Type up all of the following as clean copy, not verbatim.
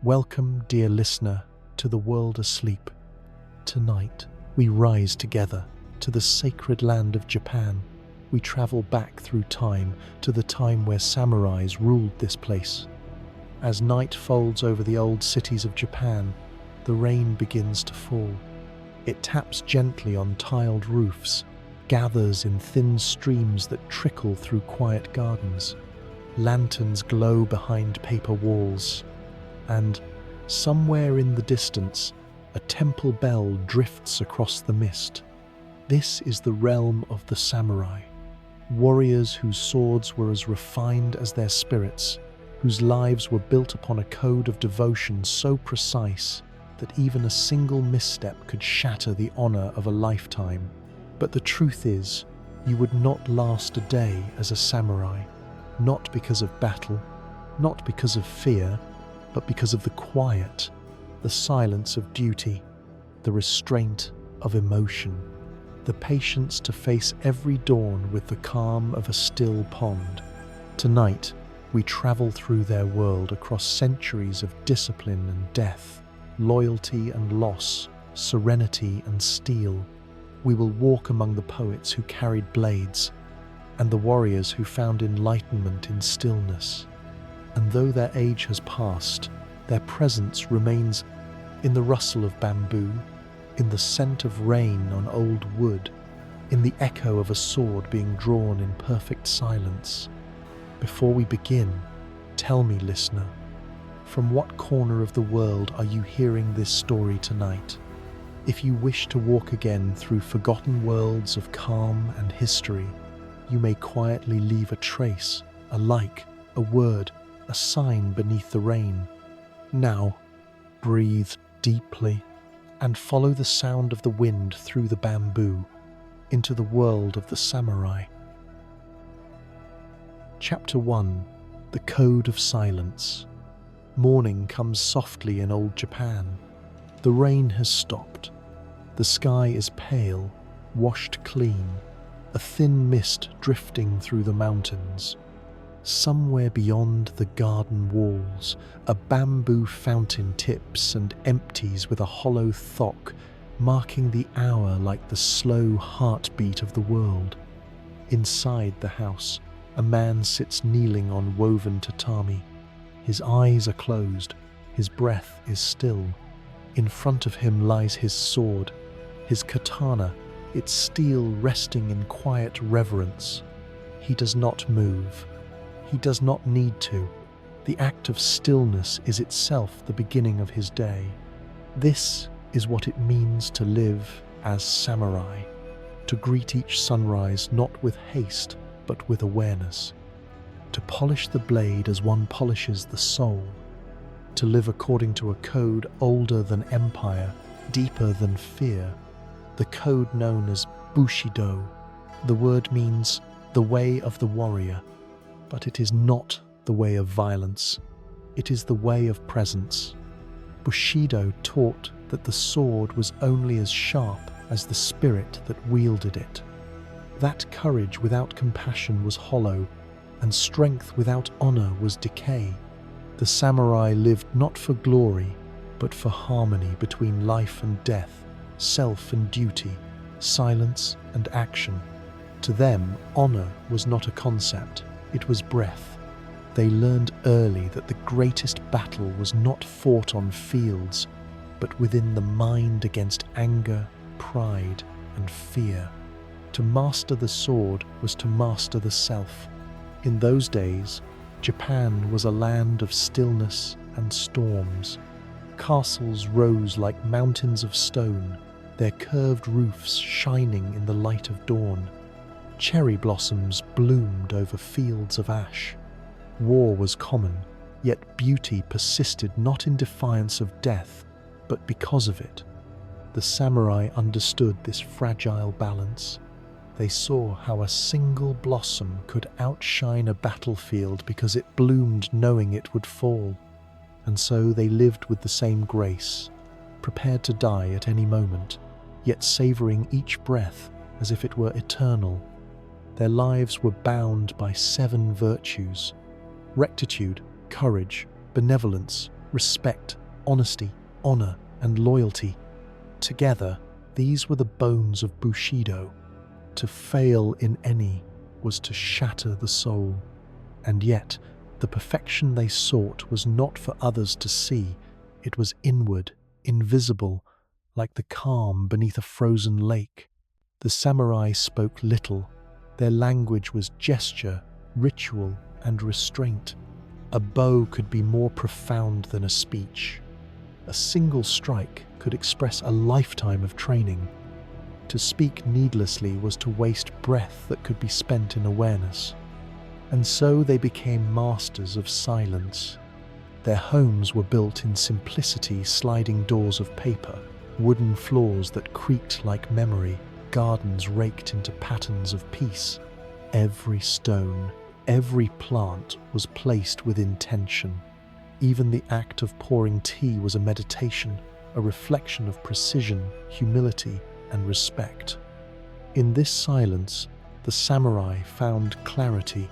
Welcome, dear listener, to the world asleep. Tonight, we rise together to the sacred land of Japan. We travel back through time to the time where samurais ruled this place. As night folds over the old cities of Japan, the rain begins to fall. It taps gently on tiled roofs, gathers in thin streams that trickle through quiet gardens. Lanterns glow behind paper walls, and somewhere in the distance, a temple bell drifts across the mist. This is the realm of the samurai, warriors whose swords were as refined as their spirits, whose lives were built upon a code of devotion so precise that even a single misstep could shatter the honor of a lifetime. But the truth is, you would not last a day as a samurai, not because of battle, not because of fear, but because of the quiet, the silence of duty, the restraint of emotion, the patience to face every dawn with the calm of a still pond. Tonight, we travel through their world across centuries of discipline and death, loyalty and loss, serenity and steel. We will walk among the poets who carried blades and the warriors who found enlightenment in stillness. And though their age has passed, their presence remains in the rustle of bamboo, in the scent of rain on old wood, in the echo of a sword being drawn in perfect silence. Before we begin, tell me, listener, from what corner of the world are you hearing this story tonight? If you wish to walk again through forgotten worlds of calm and history, you may quietly leave a trace, a like, a word, a sign beneath the rain. Now, breathe deeply and follow the sound of the wind through the bamboo into the world of the samurai. Chapter 1: The Code of Silence. Morning comes softly in old Japan. The rain has stopped. The sky is pale, washed clean, a thin mist drifting through the mountains. Somewhere beyond the garden walls, a bamboo fountain tips and empties with a hollow thock, marking the hour like the slow heartbeat of the world. Inside the house, a man sits kneeling on woven tatami. His eyes are closed, his breath is still. In front of him lies his sword, his katana, its steel resting in quiet reverence. He does not move. He does not need to. The act of stillness is itself the beginning of his day. This is what it means to live as samurai, to greet each sunrise not with haste, but with awareness, to polish the blade as one polishes the soul, to live according to a code older than empire, deeper than fear, the code known as Bushido. The word means the way of the warrior, but it is not the way of violence. It is the way of presence. Bushido taught that the sword was only as sharp as the spirit that wielded it. That courage without compassion was hollow, and strength without honor was decay. The samurai lived not for glory, but for harmony between life and death, self and duty, silence and action. To them, honor was not a concept, it was breath. They learned early that the greatest battle was not fought on fields, but within the mind against anger, pride, and fear. To master the sword was to master the self. In those days, Japan was a land of stillness and storms. Castles rose like mountains of stone, their curved roofs shining in the light of dawn. Cherry blossoms bloomed over fields of ash. War was common, yet beauty persisted not in defiance of death, but because of it. The samurai understood this fragile balance. They saw how a single blossom could outshine a battlefield because it bloomed knowing it would fall. And so they lived with the same grace, prepared to die at any moment, yet savoring each breath as if it were eternal. Their lives were bound by 7 virtues: rectitude, courage, benevolence, respect, honesty, honor, and loyalty. Together, these were the bones of Bushido. To fail in any was to shatter the soul. And yet, the perfection they sought was not for others to see. It was inward, invisible, like the calm beneath a frozen lake. The samurai spoke little. Their language was gesture, ritual, and restraint. A bow could be more profound than a speech. A single strike could express a lifetime of training. To speak needlessly was to waste breath that could be spent in awareness. And so they became masters of silence. Their homes were built in simplicity, sliding doors of paper, wooden floors that creaked like memory, gardens raked into patterns of peace. Every stone, every plant was placed with intention. Even the act of pouring tea was a meditation, a reflection of precision, humility, and respect. In this silence, the samurai found clarity.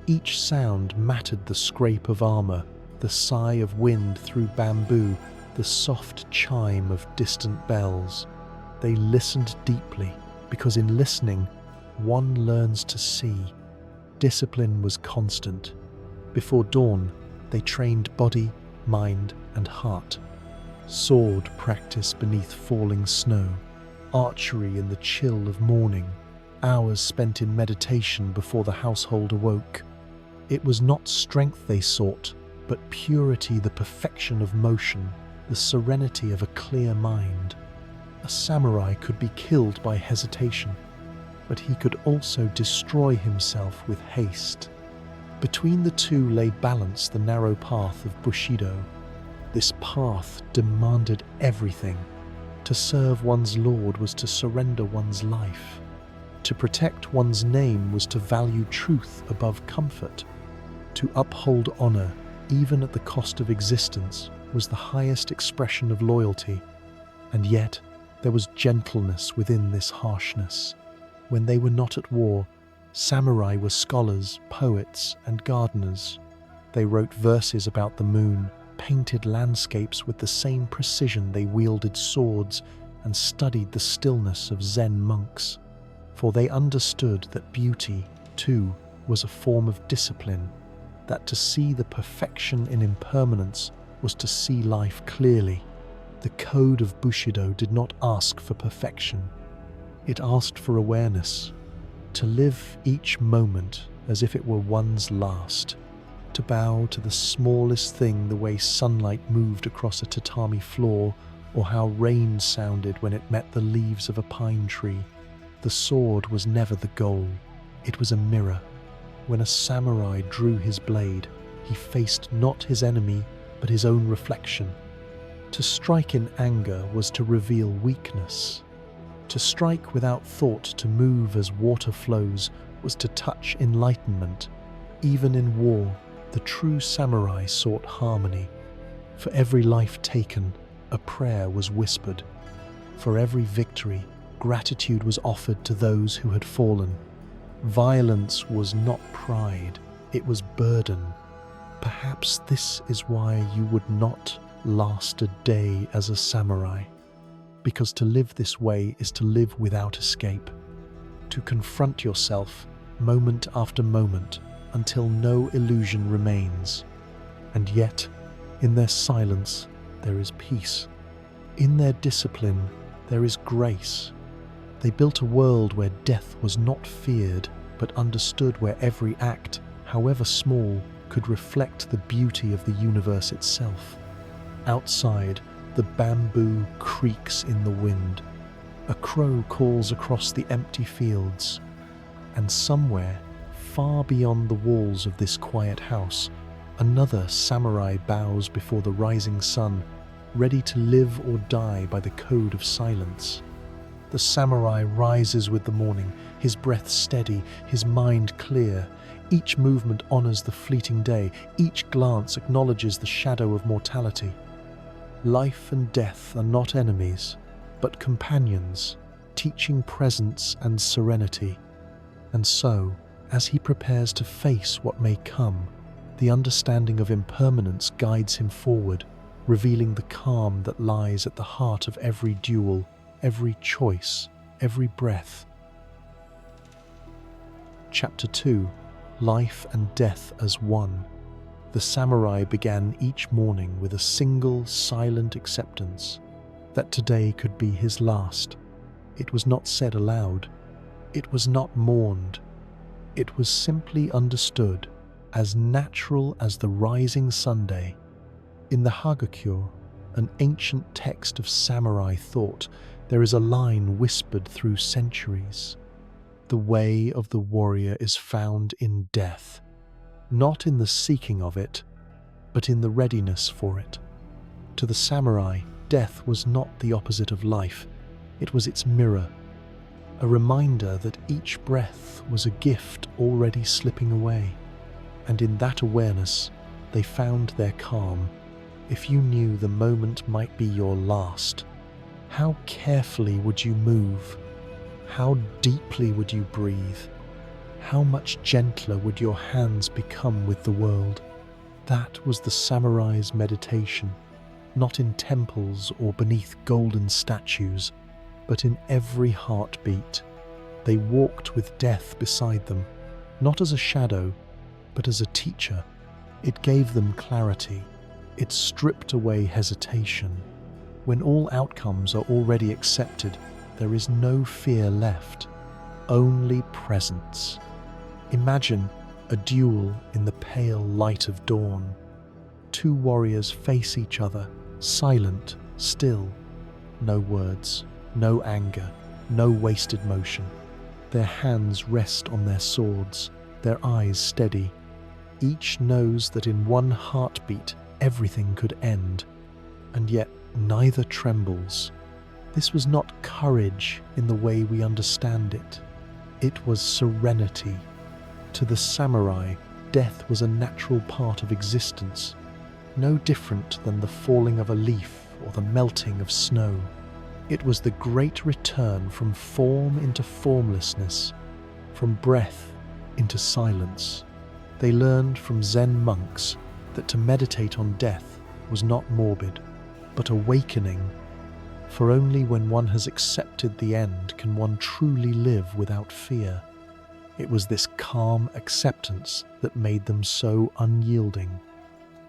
Each sound mattered: the scrape of armor, the sigh of wind through bamboo, the soft chime of distant bells. They listened deeply, because in listening, one learns to see. Discipline was constant. Before dawn, they trained body, mind, and heart. Sword practice beneath falling snow, archery in the chill of morning, hours spent in meditation before the household awoke. It was not strength they sought, but purity, the perfection of motion, the serenity of a clear mind. A samurai could be killed by hesitation, but he could also destroy himself with haste. Between the two lay balance, the narrow path of Bushido. This path demanded everything. To serve one's lord was to surrender one's life. To protect one's name was to value truth above comfort. To uphold honor, even at the cost of existence, was the highest expression of loyalty. And yet, there was gentleness within this harshness. When they were not at war, samurai were scholars, poets, and gardeners. They wrote verses about the moon, painted landscapes with the same precision they wielded swords, and studied the stillness of Zen monks. For they understood that beauty, too, was a form of discipline, that to see the perfection in impermanence was to see life clearly. The code of Bushido did not ask for perfection. It asked for awareness, to live each moment as if it were one's last, to bow to the smallest thing, the way sunlight moved across a tatami floor, or how rain sounded when it met the leaves of a pine tree. The sword was never the goal. It was a mirror. When a samurai drew his blade, he faced not his enemy, but his own reflection. To strike in anger was to reveal weakness. To strike without thought, to move as water flows, was to touch enlightenment. Even in war, the true samurai sought harmony. For every life taken, a prayer was whispered. For every victory, gratitude was offered to those who had fallen. Violence was not pride, it was burden. Perhaps this is why you would not last a day as a samurai. Because to live this way is to live without escape. To confront yourself, moment after moment, until no illusion remains. And yet, in their silence, there is peace. In their discipline, there is grace. They built a world where death was not feared, but understood, where every act, however small, could reflect the beauty of the universe itself. Outside, the bamboo creaks in the wind. A crow calls across the empty fields. And somewhere, far beyond the walls of this quiet house, another samurai bows before the rising sun, ready to live or die by the code of silence. The samurai rises with the morning, his breath steady, his mind clear. Each movement honors the fleeting day, each glance acknowledges the shadow of mortality. Life and death are not enemies, but companions, teaching presence and serenity. And so, as he prepares to face what may come, The understanding of impermanence guides him forward, revealing the calm that lies at the heart of every duel, every choice, every breath. Chapter 2: Life and Death as One. The samurai began each morning with a single, silent acceptance that today could be his last. It was not said aloud. It was not mourned. It was simply understood, as natural as the rising Sunday. In the Hagakyo, an ancient text of samurai thought, there is a line whispered through centuries. The way of the warrior is found in death, not in the seeking of it, but in the readiness for it. To the samurai, death was not the opposite of life, it was its mirror, a reminder that each breath was a gift already slipping away. And in that awareness, they found their calm. If you knew the moment might be your last, how carefully would you move? How deeply would you breathe? How much gentler would your hands become with the world? That was the samurai's meditation, not in temples or beneath golden statues, but in every heartbeat. They walked with death beside them, not as a shadow, but as a teacher. It gave them clarity. It stripped away hesitation. When all outcomes are already accepted, there is no fear left, only presence. Imagine a duel in the pale light of dawn. Two warriors face each other, silent, still. No words, no anger, no wasted motion. Their hands rest on their swords, their eyes steady. Each knows that in one heartbeat everything could end, and yet neither trembles. This was not courage in the way we understand it. It was serenity. To the samurai, death was a natural part of existence, no different than the falling of a leaf or the melting of snow. It was the great return from form into formlessness, from breath into silence. They learned from Zen monks that to meditate on death was not morbid, but awakening. For only when one has accepted the end can one truly live without fear. It was this calm acceptance that made them so unyielding.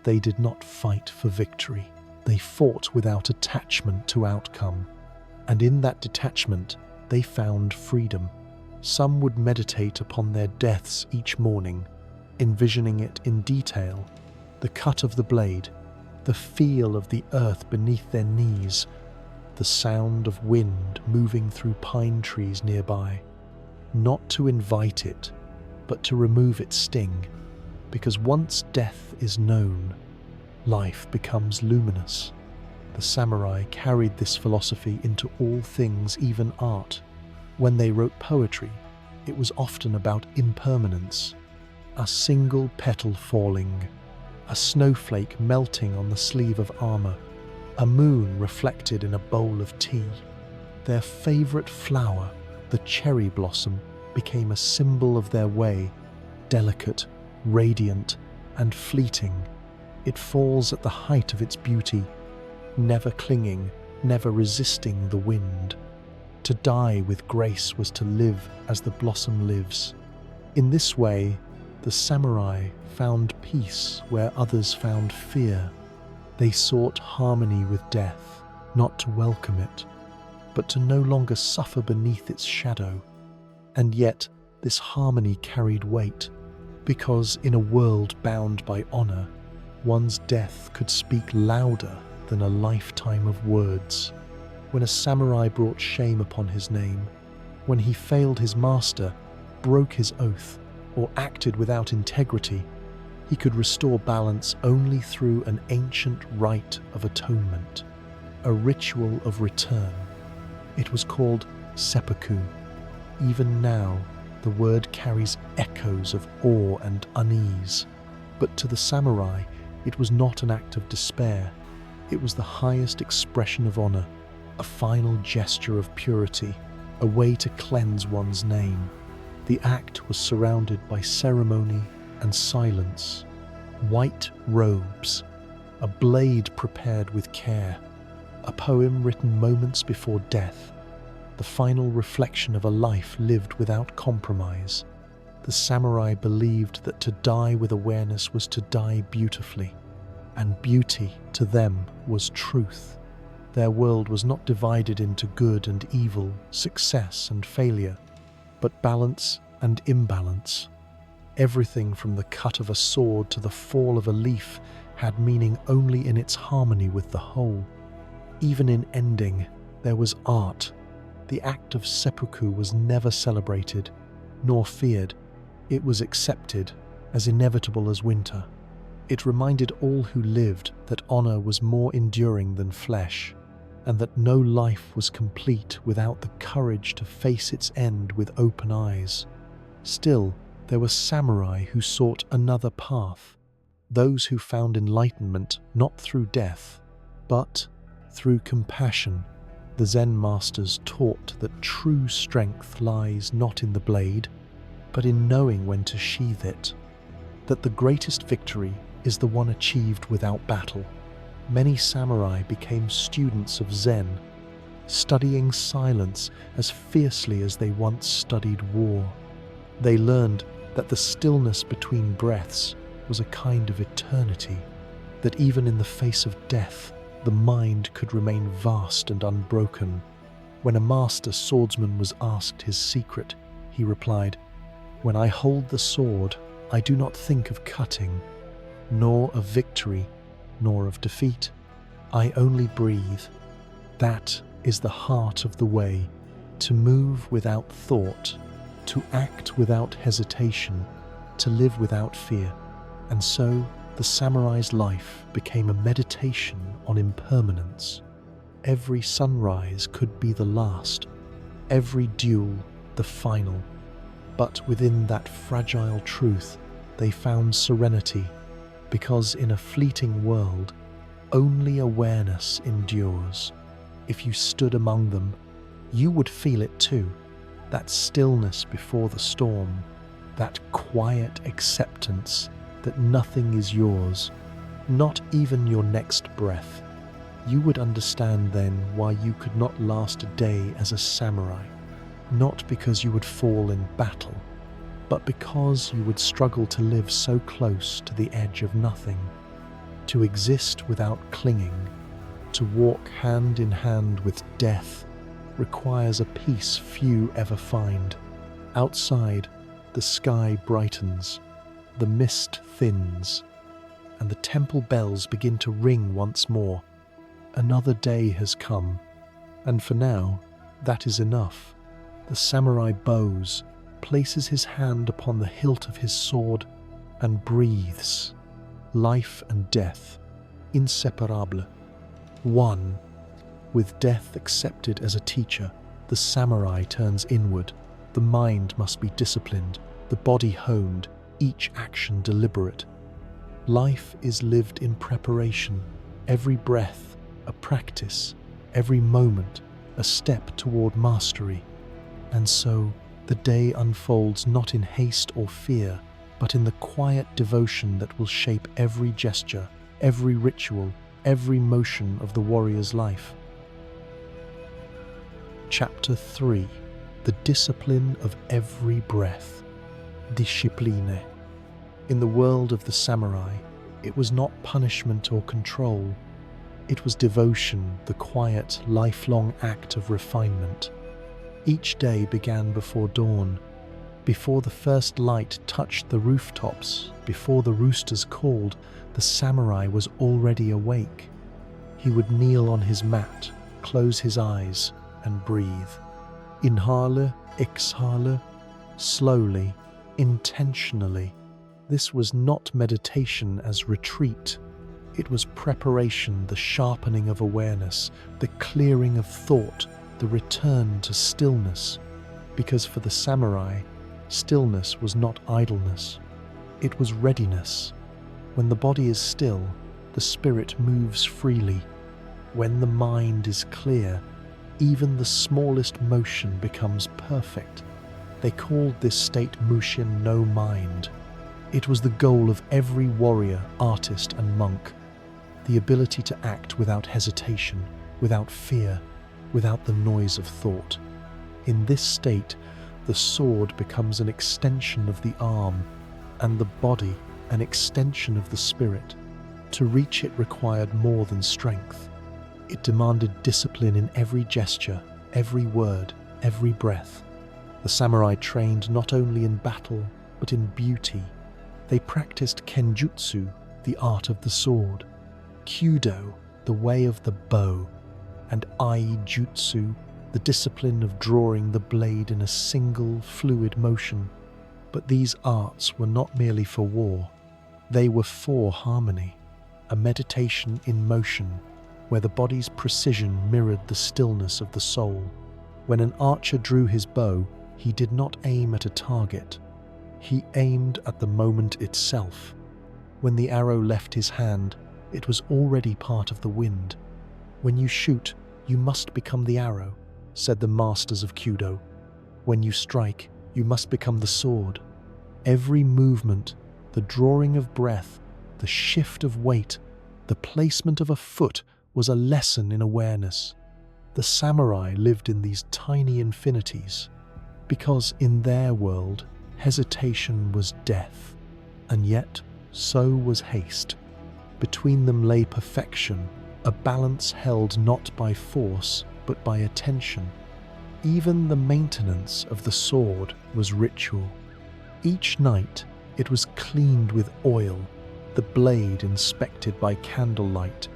They did not fight for victory. They fought without attachment to outcome. And in that detachment, they found freedom. Some would meditate upon their deaths each morning, envisioning it in detail, the cut of the blade, the feel of the earth beneath their knees, the sound of wind moving through pine trees nearby, not to invite it, but to remove its sting, because once death is known, life becomes luminous. The samurai carried this philosophy into all things, even art. When they wrote poetry, it was often about impermanence, a single petal falling, a snowflake melting on the sleeve of armor, a moon reflected in a bowl of tea. Their favorite flower, the cherry blossom, became a symbol of their way, delicate, radiant, and fleeting. It falls at the height of its beauty, never clinging, never resisting the wind. To die with grace was to live as the blossom lives. In this way, the samurai found peace where others found fear. They sought harmony with death, not to welcome it, but to no longer suffer beneath its shadow. And yet, this harmony carried weight, because in a world bound by honor, one's death could speak louder than a lifetime of words. When a samurai brought shame upon his name, when he failed his master, broke his oath, or acted without integrity, he could restore balance only through an ancient rite of atonement, a ritual of return. It was called seppuku. Even now, the word carries echoes of awe and unease. But to the samurai, it was not an act of despair. It was the highest expression of honor, a final gesture of purity, a way to cleanse one's name. The act was surrounded by ceremony and silence. White robes, a blade prepared with care, a poem written moments before death, the final reflection of a life lived without compromise. The samurai believed that to die with awareness was to die beautifully, and beauty to them was truth. Their world was not divided into good and evil, success and failure, but balance and imbalance. Everything from the cut of a sword to the fall of a leaf had meaning only in its harmony with the whole. Even in ending, there was art. The act of seppuku was never celebrated, nor feared. It was accepted, as inevitable as winter. It reminded all who lived that honor was more enduring than flesh, and that no life was complete without the courage to face its end with open eyes. Still, there were samurai who sought another path, those who found enlightenment not through death, but through compassion. The Zen masters taught that true strength lies not in the blade, but in knowing when to sheathe it, that the greatest victory is the one achieved without battle. Many samurai became students of Zen, studying silence as fiercely as they once studied war. They learned that the stillness between breaths was a kind of eternity, that even in the face of death, the mind could remain vast and unbroken. When a master swordsman was asked his secret, he replied, "When I hold the sword, I do not think of cutting, nor of victory, nor of defeat. I only breathe." That is the heart of the way, to move without thought, to act without hesitation, to live without fear. And so the samurai's life became a meditation on impermanence. Every sunrise could be the last, every duel the final. But within that fragile truth, they found serenity, because in a fleeting world, only awareness endures. If you stood among them, you would feel it too, that stillness before the storm, that quiet acceptance that nothing is yours, not even your next breath. You would understand then why you could not last a day as a samurai, not because you would fall in battle, but because you would struggle to live so close to the edge of nothing, to exist without clinging, to walk hand in hand with death requires a peace few ever find. Outside, the sky brightens, the mist thins, and the temple bells begin to ring once more. Another day has come, and for now, that is enough. The samurai bows, places his hand upon the hilt of his sword, and breathes. Life and death, inseparable, one. With death accepted as a teacher, the samurai turns inward. The mind must be disciplined, the body honed, each action deliberate. Life is lived in preparation, every breath a practice, every moment a step toward mastery. And so the day unfolds not in haste or fear, but in the quiet devotion that will shape every gesture, every ritual, every motion of the warrior's life. Chapter 3. The discipline of every breath. Discipline. In the world of the samurai, it was not punishment or control. It was devotion, the quiet, lifelong act of refinement. Each day began before dawn, before the first light touched the rooftops, before the roosters called, the samurai was already awake. He would kneel on his mat, close his eyes, and breathe. Inhale, exhale, slowly, intentionally. This was not meditation as retreat. It was preparation, the sharpening of awareness, the clearing of thought, the return to stillness. Because for the samurai, stillness was not idleness. It was readiness. When the body is still, the spirit moves freely. When the mind is clear, even the smallest motion becomes perfect. They called this state Mushin no mind. It was the goal of every warrior, artist, and monk, the ability to act without hesitation, without fear, without the noise of thought. In this state, the sword becomes an extension of the arm, and the body an extension of the spirit. To reach it required more than strength. It demanded discipline in every gesture, every word, every breath. The samurai trained not only in battle, but in beauty. They practiced kenjutsu, the art of the sword, kyudo, the way of the bow, and ai-jutsu, the discipline of drawing the blade in a single, fluid motion. But these arts were not merely for war. They were for harmony, a meditation in motion, where the body's precision mirrored the stillness of the soul. When an archer drew his bow, he did not aim at a target. He aimed at the moment itself. When the arrow left his hand, it was already part of the wind. When you shoot, you must become the arrow, said the masters of Kyudo. When you strike, you must become the sword. Every movement, the drawing of breath, the shift of weight, the placement of a foot was a lesson in awareness. The samurai lived in these tiny infinities, because in their world, hesitation was death, and yet so was haste. Between them lay perfection, a balance held not by force, but by attention. Even the maintenance of the sword was ritual. Each night it was cleaned with oil, the blade inspected by candlelight.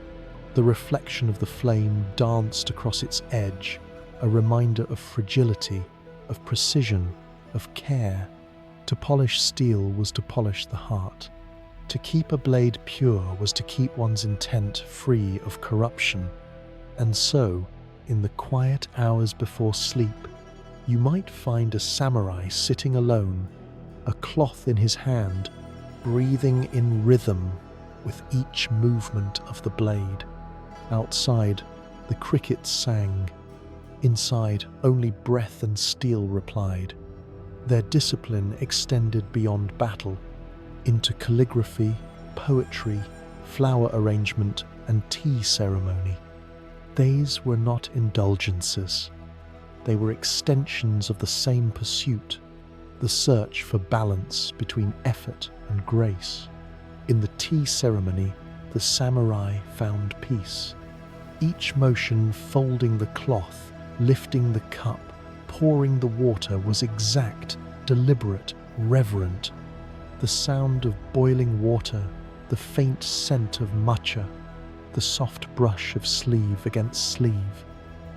The reflection of the flame danced across its edge, a reminder of fragility, of precision, of care. To polish steel was to polish the heart. To keep a blade pure was to keep one's intent free of corruption. And so, in the quiet hours before sleep, you might find a samurai sitting alone, a cloth in his hand, breathing in rhythm with each movement of the blade. Outside, the crickets sang. Inside, only breath and steel replied. Their discipline extended beyond battle, into calligraphy, poetry, flower arrangement, and tea ceremony. These were not indulgences. They were extensions of the same pursuit, the search for balance between effort and grace. In the tea ceremony, the samurai found peace. Each motion folding the cloth, lifting the cup, pouring the water was exact, deliberate, reverent. The sound of boiling water, the faint scent of matcha, the soft brush of sleeve against sleeve,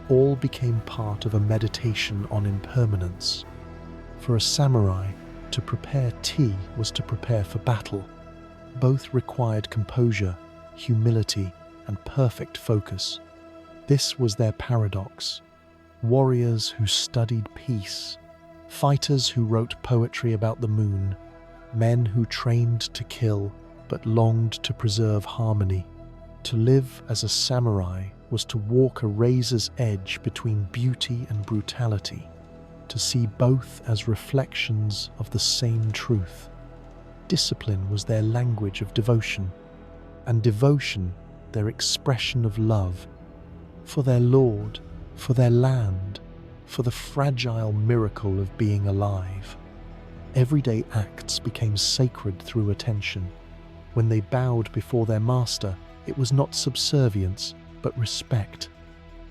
all became part of a meditation on impermanence. For a samurai, to prepare tea was to prepare for battle. Both required composure, humility, and perfect focus. This was their paradox. Warriors who studied peace, fighters who wrote poetry about the moon, men who trained to kill but longed to preserve harmony. To live as a samurai was to walk a razor's edge between beauty and brutality, to see both as reflections of the same truth. Discipline was their language of devotion, and devotion their expression of love for their lord, for their land, for the fragile miracle of being alive. Everyday acts became sacred through attention. When they bowed before their master, it was not subservience, but respect.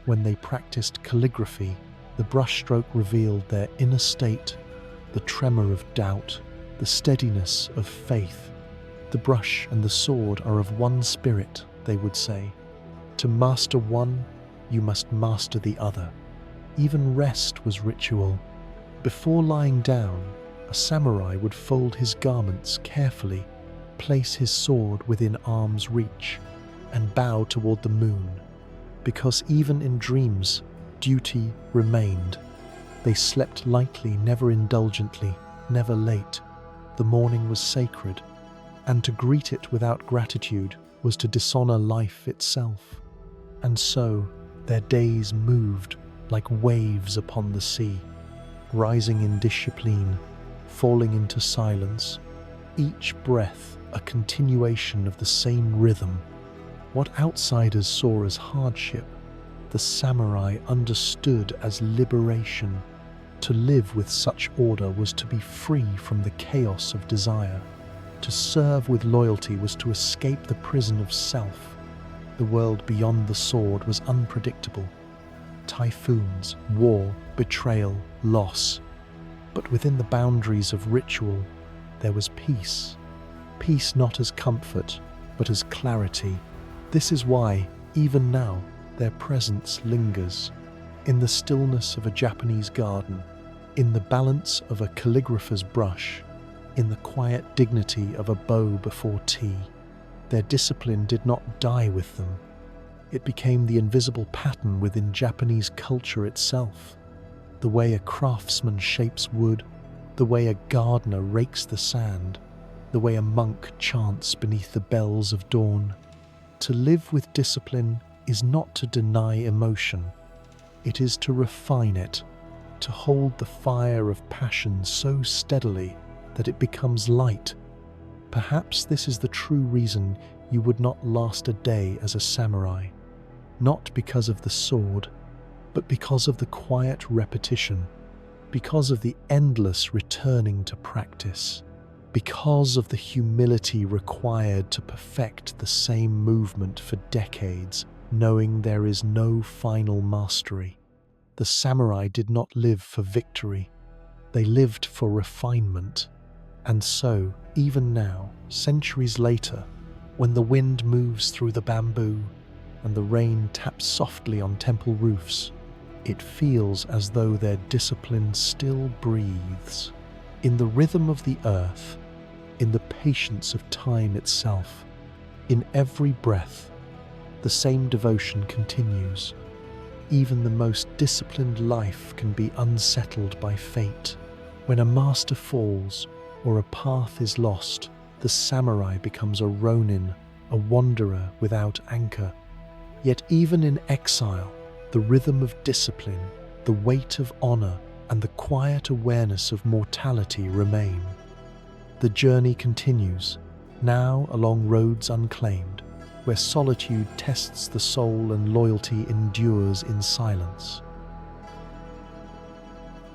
When they practiced calligraphy, the brushstroke revealed their inner state, the tremor of doubt, the steadiness of faith. The brush and the sword are of one spirit, they would say. To master one, you must master the other. Even rest was ritual. Before lying down, a samurai would fold his garments carefully, place his sword within arm's reach, and bow toward the moon, because even in dreams, duty remained. They slept lightly, never indulgently, never late. The morning was sacred, and to greet it without gratitude was to dishonor life itself. And so their days moved like waves upon the sea, rising in discipline, falling into silence, each breath a continuation of the same rhythm. What outsiders saw as hardship, the samurai understood as liberation. To live with such order was to be free from the chaos of desire. To serve with loyalty was to escape the prison of self. The world beyond the sword was unpredictable. Typhoons, war, betrayal, loss. But within the boundaries of ritual, there was peace. Peace not as comfort, but as clarity. This is why, even now, their presence lingers. In the stillness of a Japanese garden, in the balance of a calligrapher's brush, in the quiet dignity of a bow before tea. Their discipline did not die with them. It became the invisible pattern within Japanese culture itself. The way a craftsman shapes wood, the way a gardener rakes the sand, the way a monk chants beneath the bells of dawn. To live with discipline is not to deny emotion. It is to refine it, to hold the fire of passion so steadily that it becomes light. Perhaps this is the true reason you would not last a day as a samurai. Not because of the sword, but because of the quiet repetition, because of the endless returning to practice, because of the humility required to perfect the same movement for decades, knowing there is no final mastery. The samurai did not live for victory. They lived for refinement. And so, even now, centuries later, when the wind moves through the bamboo and the rain taps softly on temple roofs, it feels as though their discipline still breathes. In the rhythm of the earth, in the patience of time itself, in every breath, the same devotion continues. Even the most disciplined life can be unsettled by fate. When a master falls or a path is lost, the samurai becomes a Ronin, a wanderer without anchor. Yet even in exile, the rhythm of discipline, the weight of honor, and the quiet awareness of mortality remain. The journey continues, now along roads unclaimed, where solitude tests the soul and loyalty endures in silence.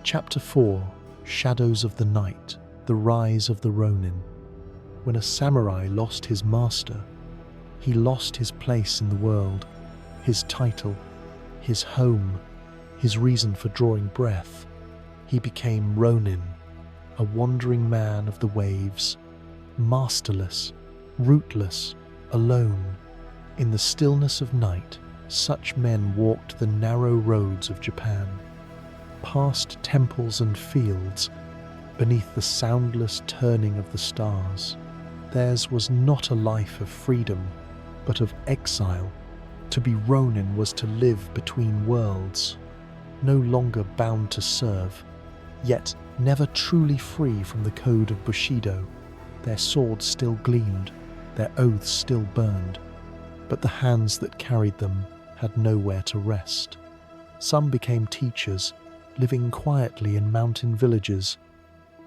Chapter 4: Shadows of the Night, the Rise of the Ronin. When a samurai lost his master, he lost his place in the world, his title, his home, his reason for drawing breath. He became Ronin, a wandering man of the waves, masterless, rootless, alone. In the stillness of night, such men walked the narrow roads of Japan, past temples and fields, beneath the soundless turning of the stars. Theirs was not a life of freedom, but of exile. To be Ronin was to live between worlds, no longer bound to serve, yet never truly free from the code of Bushido. Their swords still gleamed, their oaths still burned, but the hands that carried them had nowhere to rest. Some became teachers, living quietly in mountain villages.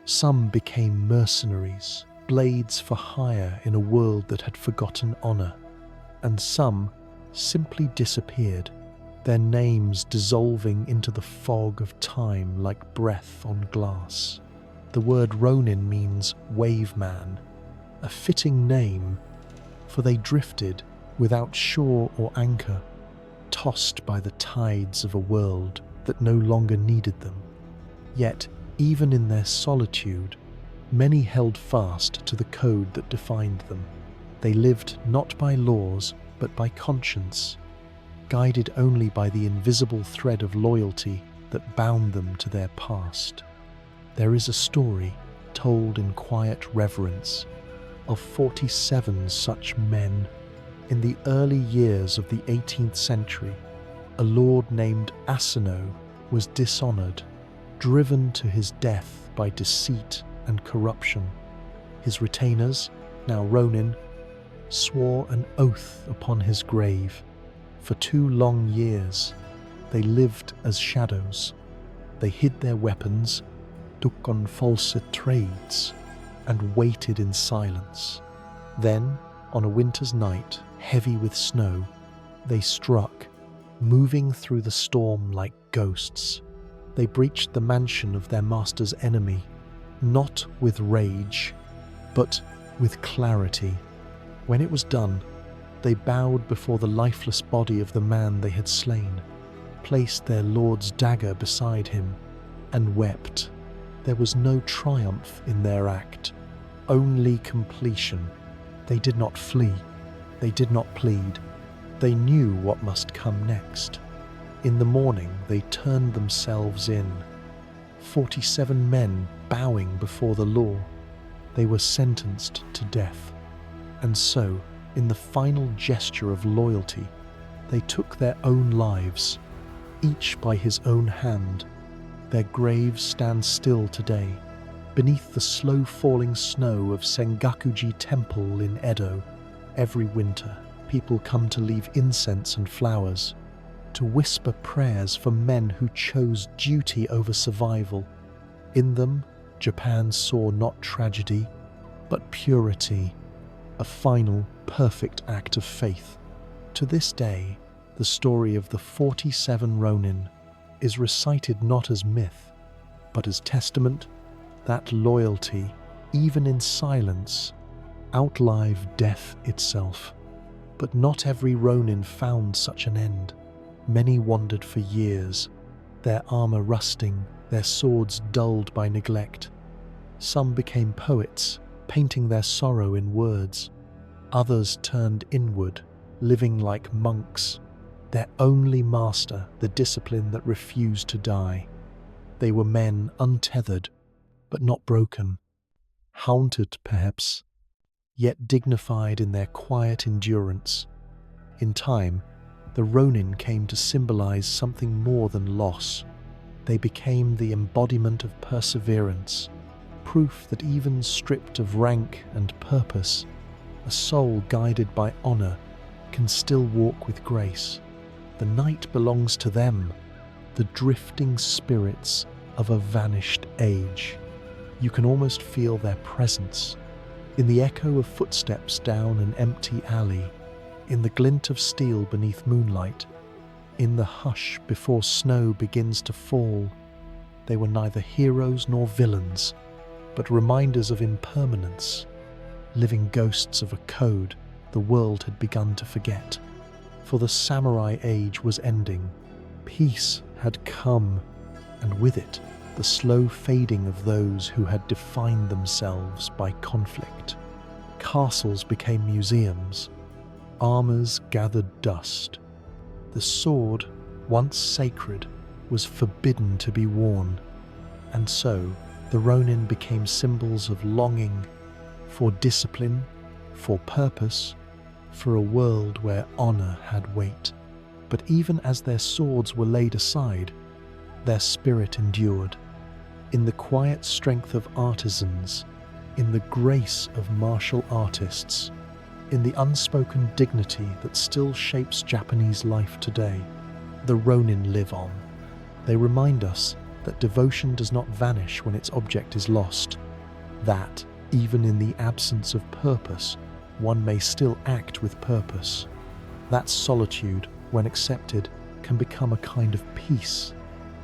Some became mercenaries, blades for hire in a world that had forgotten honor. And some simply disappeared, their names dissolving into the fog of time like breath on glass. The word Ronin means wave man, a fitting name, for they drifted without shore or anchor, tossed by the tides of a world that no longer needed them. Yet, even in their solitude, many held fast to the code that defined them. They lived not by laws, but by conscience, guided only by the invisible thread of loyalty that bound them to their past. There is a story, told in quiet reverence, of 47 such men. In the early years of the 18th century, a lord named Asano was dishonored, driven to his death by deceit and corruption. His retainers, now Ronin, swore an oath upon his grave. For 2 long years, they lived as shadows. They hid their weapons, took on false trades, and waited in silence. Then, on a winter's night, heavy with snow, they struck, moving through the storm like ghosts. They breached the mansion of their master's enemy, not with rage, but with clarity. When it was done, they bowed before the lifeless body of the man they had slain, placed their lord's dagger beside him, and wept. There was no triumph in their act, only completion. They did not flee, they did not plead. They knew what must come next. In the morning they turned themselves in, 47 men bowing before the law. They were sentenced to death. And so, in the final gesture of loyalty, they took their own lives, each by his own hand. Their graves stand still today, beneath the slow-falling snow of Sengakuji Temple in Edo. Every winter, people come to leave incense and flowers, to whisper prayers for men who chose duty over survival. In them, Japan saw not tragedy, but purity, a final, perfect act of faith. To this day, the story of the 47 Ronin is recited not as myth, but as testament that loyalty, even in silence, outlived death itself. But not every Ronin found such an end. Many wandered for years, their armor rusting, their swords dulled by neglect. Some became poets, painting their sorrow in words. Others turned inward, living like monks, their only master the discipline that refused to die. They were men untethered, but not broken, haunted perhaps, yet dignified in their quiet endurance. In time, the Ronin came to symbolize something more than loss. They became the embodiment of perseverance, proof that even stripped of rank and purpose, a soul guided by honor can still walk with grace. The night belongs to them, the drifting spirits of a vanished age. You can almost feel their presence in the echo of footsteps down an empty alley, in the glint of steel beneath moonlight, in the hush before snow begins to fall. They were neither heroes nor villains, but reminders of impermanence, living ghosts of a code the world had begun to forget. For the samurai age was ending, peace had come, and with it, the slow fading of those who had defined themselves by conflict. Castles became museums, armors gathered dust. The sword, once sacred, was forbidden to be worn, and so the Ronin became symbols of longing, for discipline, for purpose, for a world where honor had weight. But even as their swords were laid aside, their spirit endured. In the quiet strength of artisans, in the grace of martial artists, in the unspoken dignity that still shapes Japanese life today, the Ronin live on. They remind us that devotion does not vanish when its object is lost, that, even in the absence of purpose, one may still act with purpose. That solitude, when accepted, can become a kind of peace.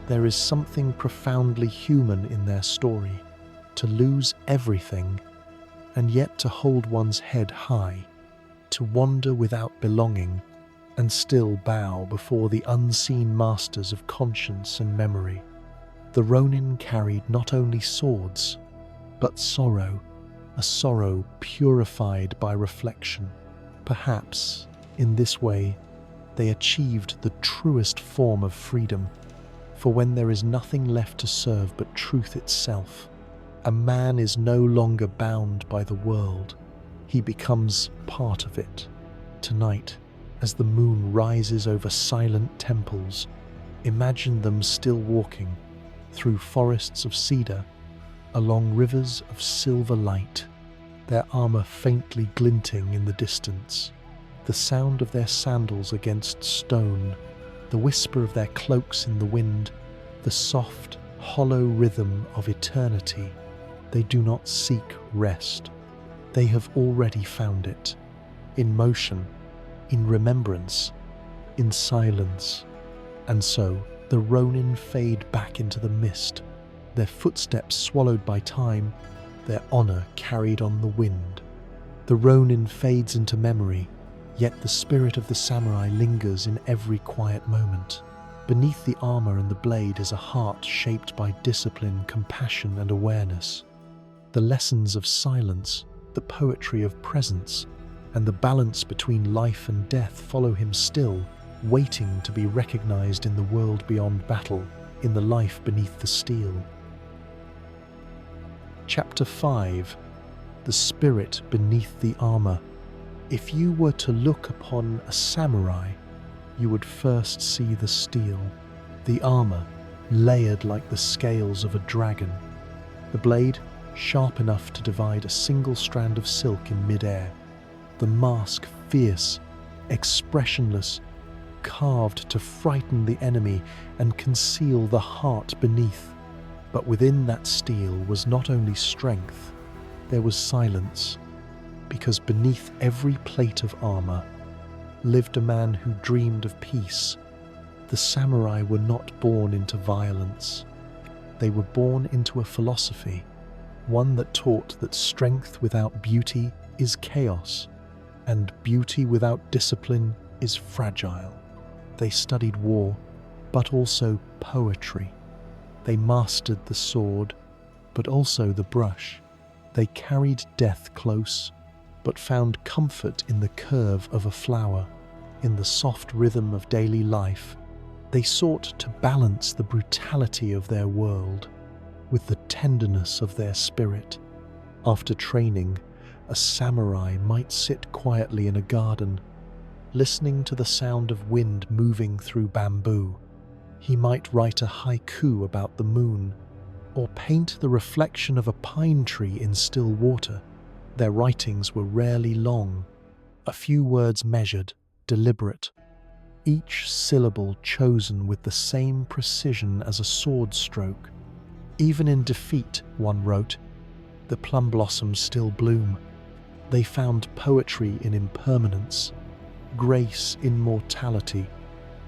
There is something profoundly human in their story, to lose everything, and yet to hold one's head high, to wander without belonging, and still bow before the unseen masters of conscience and memory. The Ronin carried not only swords, but sorrow, a sorrow purified by reflection. Perhaps, in this way, they achieved the truest form of freedom, for when there is nothing left to serve but truth itself, a man is no longer bound by the world. He becomes part of it. Tonight, as the moon rises over silent temples, imagine them still walking through forests of cedar, along rivers of silver light, their armor faintly glinting in the distance, the sound of their sandals against stone, the whisper of their cloaks in the wind, the soft, hollow rhythm of eternity. They do not seek rest. They have already found it. In motion, in remembrance, in silence. And so, the Ronin fade back into the mist, their footsteps swallowed by time, their honor carried on the wind. The Ronin fades into memory, yet the spirit of the samurai lingers in every quiet moment. Beneath the armor and the blade is a heart shaped by discipline, compassion, and awareness. The lessons of silence, the poetry of presence, and the balance between life and death follow him still, waiting to be recognized in the world beyond battle, in the life beneath the steel. Chapter 5. The Spirit Beneath the Armor. If you were to look upon a samurai, you would first see the steel, the armor layered like the scales of a dragon, the blade sharp enough to divide a single strand of silk in mid-air, the mask fierce, expressionless, carved to frighten the enemy and conceal the heart beneath. But within that steel was not only strength, there was silence, because beneath every plate of armor lived a man who dreamed of peace. The samurai were not born into violence. They were born into a philosophy, one that taught that strength without beauty is chaos, and beauty without discipline is fragile. They studied war, but also poetry. They mastered the sword, but also the brush. They carried death close, but found comfort in the curve of a flower, in the soft rhythm of daily life. They sought to balance the brutality of their world with the tenderness of their spirit. After training, a samurai might sit quietly in a garden, listening to the sound of wind moving through bamboo. He might write a haiku about the moon, or paint the reflection of a pine tree in still water. Their writings were rarely long, a few words measured, deliberate, each syllable chosen with the same precision as a sword stroke. Even in defeat, one wrote, the plum blossoms still bloom. They found poetry in impermanence, grace in mortality,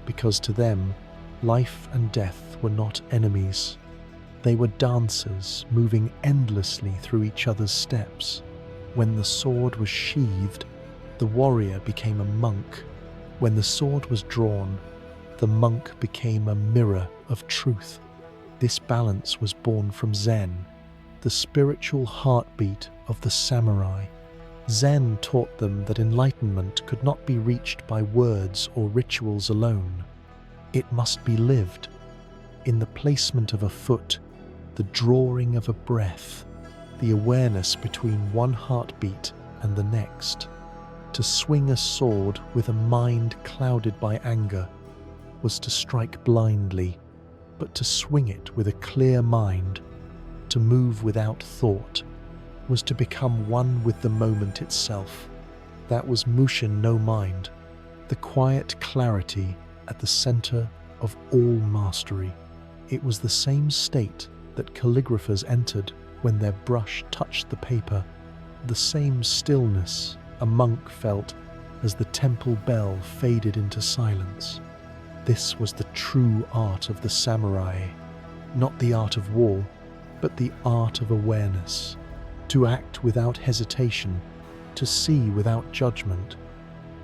because to them, life and death were not enemies. They were dancers moving endlessly through each other's steps. When the sword was sheathed, the warrior became a monk. When the sword was drawn, the monk became a mirror of truth. This balance was born from Zen, the spiritual heartbeat of the samurai. Zen taught them that enlightenment could not be reached by words or rituals alone. It must be lived, in the placement of a foot, the drawing of a breath, the awareness between one heartbeat and the next. To swing a sword with a mind clouded by anger was to strike blindly, but to swing it with a clear mind, to move without thought, was to become one with the moment itself. That was Mushin no mind, the quiet clarity at the center of all mastery. It was the same state that calligraphers entered when their brush touched the paper, the same stillness a monk felt as the temple bell faded into silence. This was the true art of the samurai, not the art of war, but the art of awareness, to act without hesitation, to see without judgment,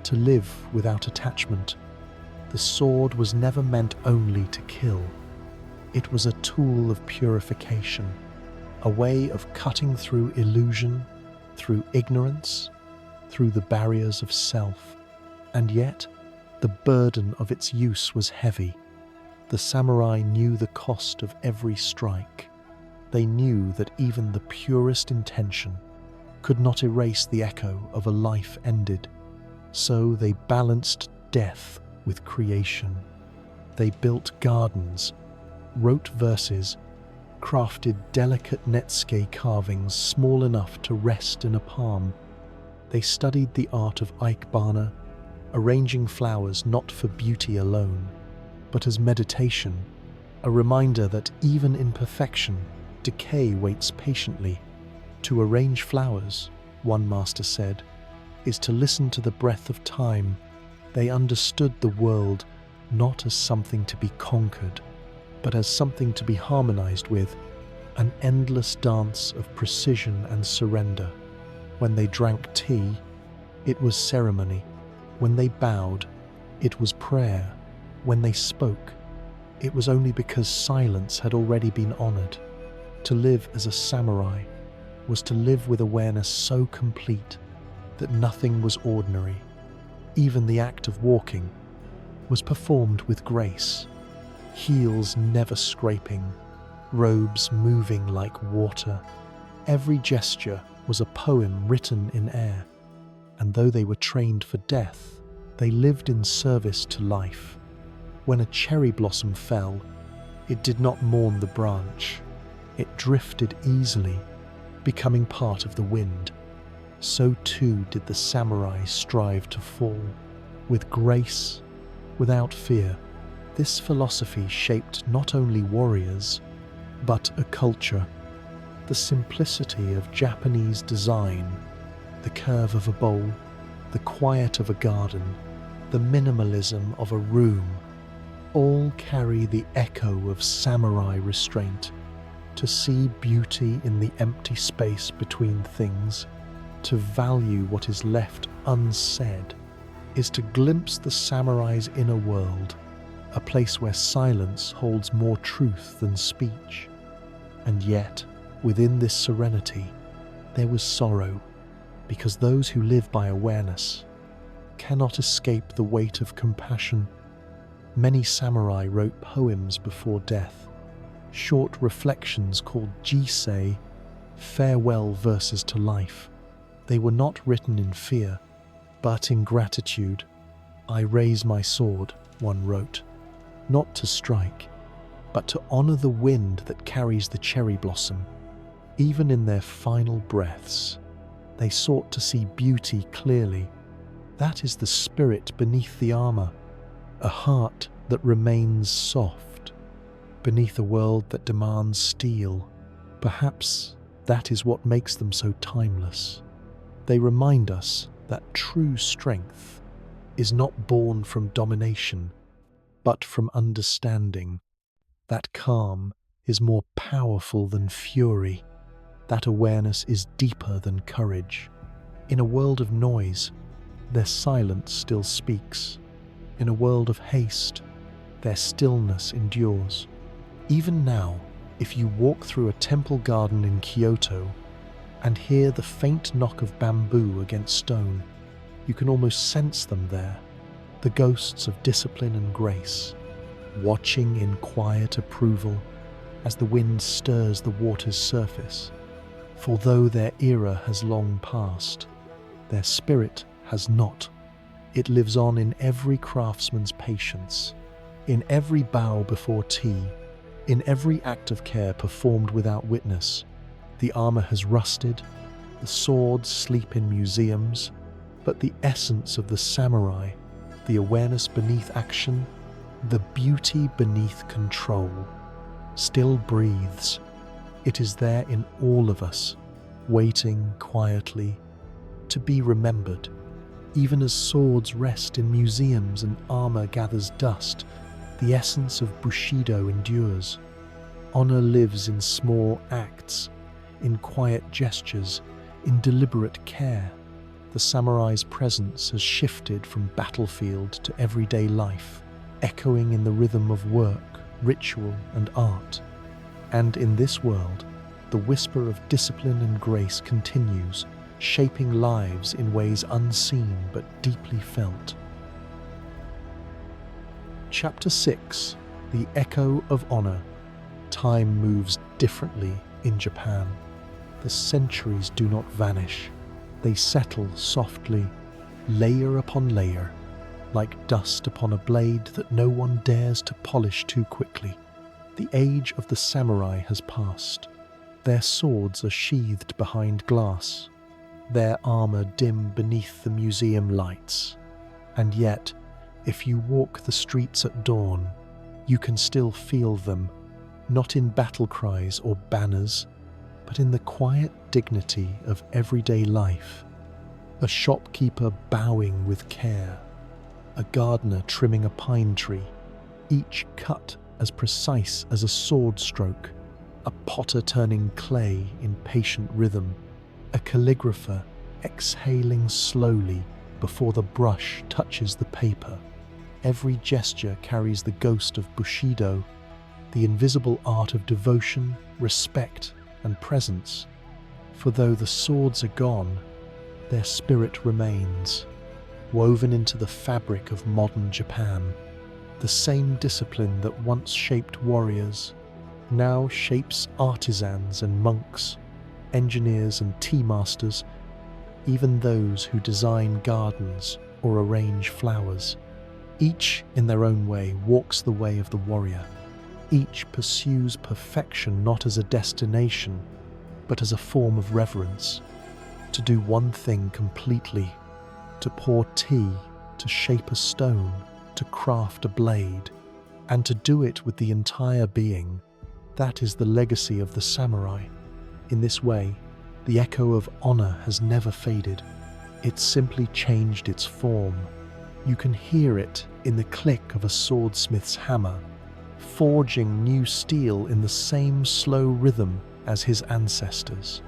to live without attachment. The sword was never meant only to kill. It was a tool of purification, a way of cutting through illusion, through ignorance, through the barriers of self. And yet, the burden of its use was heavy. The samurai knew the cost of every strike. They knew that even the purest intention could not erase the echo of a life ended. So they balanced death with creation. They built gardens, wrote verses, crafted delicate netsuke carvings small enough to rest in a palm. They studied the art of ikebana, arranging flowers not for beauty alone, but as meditation, a reminder that even in perfection, decay waits patiently. To arrange flowers, one master said, is to listen to the breath of time. They understood the world not as something to be conquered, but as something to be harmonized with, an endless dance of precision and surrender. When they drank tea, it was ceremony. When they bowed, it was prayer. When they spoke, it was only because silence had already been honored. To live as a samurai was to live with awareness so complete that nothing was ordinary. Even the act of walking was performed with grace, heels never scraping, robes moving like water. Every gesture was a poem written in air, and though they were trained for death, they lived in service to life. When a cherry blossom fell, it did not mourn the branch. It drifted easily, becoming part of the wind. So too did the samurai strive to fall, with grace, without fear. This philosophy shaped not only warriors, but a culture. The simplicity of Japanese design, the curve of a bowl, the quiet of a garden, the minimalism of a room, all carry the echo of samurai restraint. To see beauty in the empty space between things, to value what is left unsaid, is to glimpse the samurai's inner world, a place where silence holds more truth than speech. And yet, within this serenity, there was sorrow, because those who live by awareness cannot escape the weight of compassion. Many samurai wrote poems before death, short reflections called jisei, farewell verses to life. They were not written in fear, but in gratitude. I raise my sword, one wrote, not to strike, but to honor the wind that carries the cherry blossom. Even in their final breaths, they sought to see beauty clearly. That is the spirit beneath the armor, a heart that remains soft beneath a world that demands steel. Perhaps that is what makes them so timeless. They remind us that true strength is not born from domination, but from understanding. That calm is more powerful than fury. That awareness is deeper than courage. In a world of noise, their silence still speaks. In a world of haste, their stillness endures. Even now, if you walk through a temple garden in Kyoto and hear the faint knock of bamboo against stone, you can almost sense them there, the ghosts of discipline and grace, watching in quiet approval as the wind stirs the water's surface. For though their era has long passed, their spirit has not. It lives on in every craftsman's patience, in every bow before tea, in every act of care performed without witness. The armor has rusted, the swords sleep in museums, but the essence of the samurai, the awareness beneath action, the beauty beneath control, still breathes. It is there in all of us, waiting quietly to be remembered. Even as swords rest in museums and armor gathers dust, the essence of Bushido endures. Honor lives in small acts, in quiet gestures, in deliberate care. The samurai's presence has shifted from battlefield to everyday life, echoing in the rhythm of work, ritual, and art. And in this world, the whisper of discipline and grace continues, shaping lives in ways unseen but deeply felt. Chapter 6: The Echo of Honor. Time moves differently in Japan. The centuries do not vanish. They settle softly, layer upon layer, like dust upon a blade that no one dares to polish too quickly. The age of the samurai has passed. Their swords are sheathed behind glass, their armor dim beneath the museum lights. And yet, if you walk the streets at dawn, you can still feel them, not in battle cries or banners, but in the quiet dignity of everyday life. A shopkeeper bowing with care, a gardener trimming a pine tree, each cut as precise as a sword stroke, a potter turning clay in patient rhythm, a calligrapher exhaling slowly before the brush touches the paper. Every gesture carries the ghost of Bushido, the invisible art of devotion, respect, and presence. For though the swords are gone, their spirit remains, woven into the fabric of modern Japan. The same discipline that once shaped warriors now shapes artisans and monks, engineers and tea masters, even those who design gardens or arrange flowers. Each, in their own way, walks the way of the warrior. Each pursues perfection not as a destination, but as a form of reverence. To do one thing completely, to pour tea, to shape a stone, to craft a blade, and to do it with the entire being, that is the legacy of the samurai. In this way, the echo of honor has never faded. It's simply changed its form. You can hear it in the click of a swordsmith's hammer, forging new steel in the same slow rhythm as his ancestors.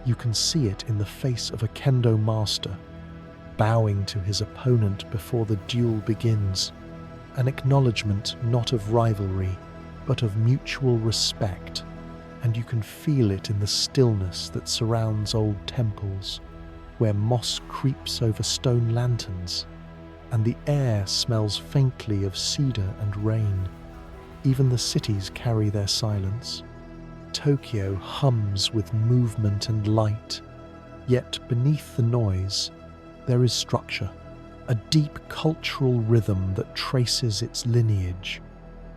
You can see it in the face of a kendo master, bowing to his opponent before the duel begins, an acknowledgement not of rivalry, but of mutual respect. And you can feel it in the stillness that surrounds old temples, where moss creeps over stone lanterns, and the air smells faintly of cedar and rain. Even the cities carry their silence. Tokyo hums with movement and light, yet beneath the noise, there is structure, a deep cultural rhythm that traces its lineage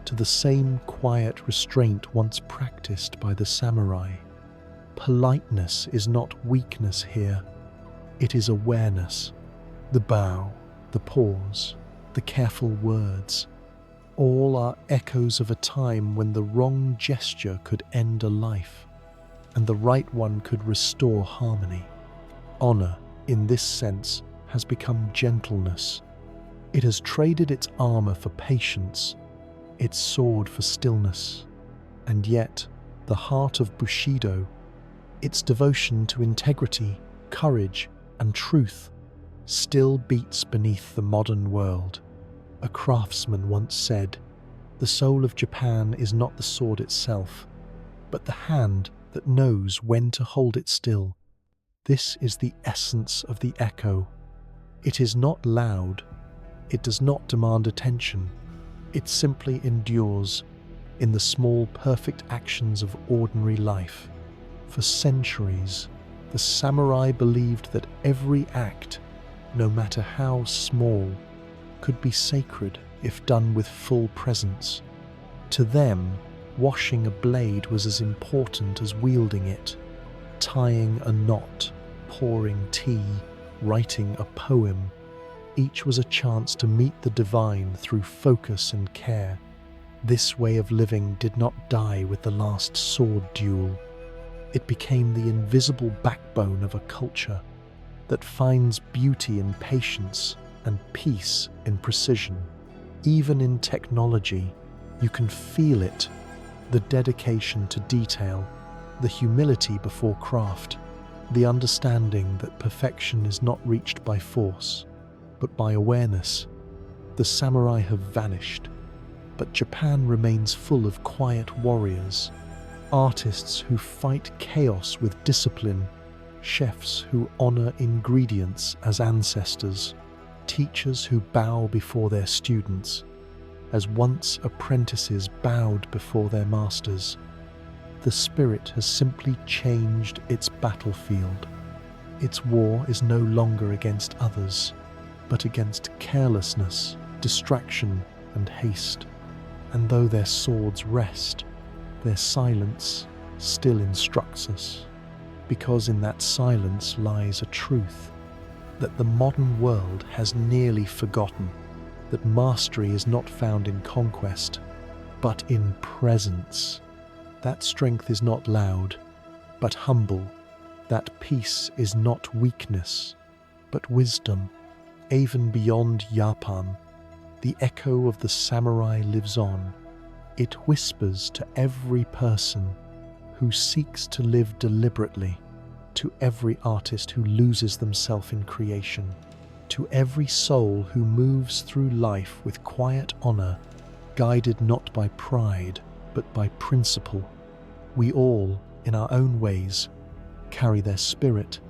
to the same quiet restraint once practiced by the samurai. Politeness is not weakness here, it is awareness. The bow, the pause, the careful words, all are echoes of a time when the wrong gesture could end a life, and the right one could restore harmony. Honor, in this sense, has become gentleness. It has traded its armor for patience, its sword for stillness, and yet the heart of Bushido, its devotion to integrity, courage, and truth, still beats beneath the modern world. A craftsman once said, "The soul of Japan is not the sword itself, but the hand that knows when to hold it still." This is the essence of the echo. It is not loud, it does not demand attention, it simply endures in the small, perfect actions of ordinary life. For centuries, the samurai believed that every act, no matter how small, could be sacred if done with full presence. To them, washing a blade was as important as wielding it. Tying a knot, pouring tea, writing a poem, each was a chance to meet the divine through focus and care. This way of living did not die with the last sword duel. It became the invisible backbone of a culture that finds beauty in patience and peace in precision. Even in technology, you can feel it, the dedication to detail, the humility before craft, the understanding that perfection is not reached by force, but by awareness. The samurai have vanished, but Japan remains full of quiet warriors, artists who fight chaos with discipline, chefs who honor ingredients as ancestors, teachers who bow before their students, as once apprentices bowed before their masters. The spirit has simply changed its battlefield. Its war is no longer against others, but against carelessness, distraction, and haste. And though their swords rest, their silence still instructs us, because in that silence lies a truth that the modern world has nearly forgotten, that mastery is not found in conquest, but in presence. That strength is not loud, but humble. That peace is not weakness, but wisdom. Even beyond Japan, the echo of the samurai lives on. It whispers to every person who seeks to live deliberately, to every artist who loses themselves in creation, to every soul who moves through life with quiet honor, guided not by pride, but by principle. We all, in our own ways, carry their spirit.